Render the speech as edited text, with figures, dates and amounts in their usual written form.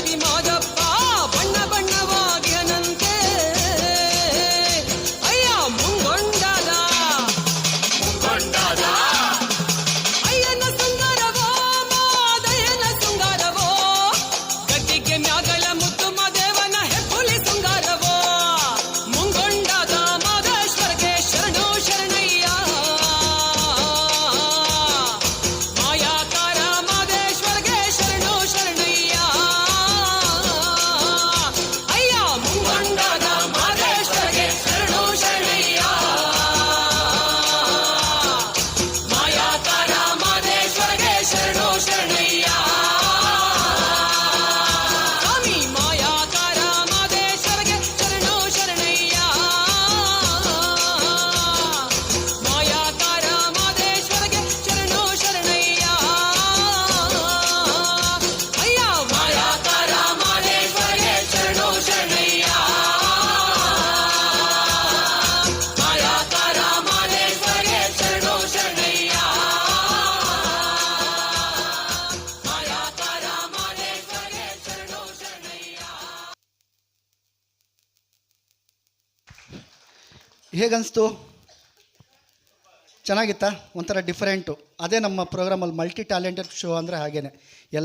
ಆದಿ ಮಾದಪ್ಪ ಬಣ್ಣ ಬಣ್ಣವಾಗಿಯನಂತೆ ಅಯ್ಯ ಮುಂಗೊಂಡಾದ ಅಯ್ಯನ ಸುಂದರವೋ ಮಾದಯ್ಯನ ಸುಂದರವೋ ಗದ್ದಿಗೆ ಮ್ಯಾಗಳ ಮುತ್ತು ಮಾದೇವನ ಹೆಬ್ಬುಲಿ ಸುಂದರವೋ ಮುಂಗೊಂಡಾದ ಮಾದೇಶ್ವರಗೆ ಶರಣು ಶರಣಯ್ಯ ಮಾಯಾಕಾರ ಮಾದೇಶ್ವರಗೆ ಶರಣು ಶರಣಯ್ಯ ಅಯ್ಯ ಮುಂಗೊಂಡಾದ ಮಾದೇಶ್ವರಗೆ ಶರಣು ಶರಣಯ್ಯ ಮಾಯಾಕಾರ ಮಾದೇಶ್ವರಗೆ ಶರಣು ಶರಣಯ್ಯ ಸ್ವಾಮಿ ಮಾಯಾಕಾರ ಮಾದೇಶ್ವರಗೆ ಶರಣು ಶರಣಯ್ಯ ಮಾಯಾಕಾರ ಮಾದೇಶ್ವರಗೆ ಶರಣು ಶರಣಯ್ಯ ಅಯ್ಯ ಮಾಯಾಕಾರ ಮಾದೇಶ್ವರಗೆ ಶರಣು ಶರಣಯ್ಯ ಮಾಯಾಕಾರ ಮಾದೇಶ್ವರಗೆ ಶರಣು ಶರಣಯ್ಯ ಮಾಯಾಕಾರ ಮಾದೇಶ್ವರಗೆ ಶರಣು ಶರಣಯ್ಯ. ಹೇಗನ್ನಿಸ್ತು? ಚೆನ್ನಾಗಿತ್ತಾ? ಒಂಥರ ಡಿಫರೆಂಟು. ಅದೇ ನಮ್ಮ ಪ್ರೋಗ್ರಾಮಲ್ಲಿ ಮಲ್ಟಿ ಟ್ಯಾಲೆಂಟೆಡ್ ಶೋ ಅಂದರೆ ಹಾಗೇನೆ ಎಲ್ಲ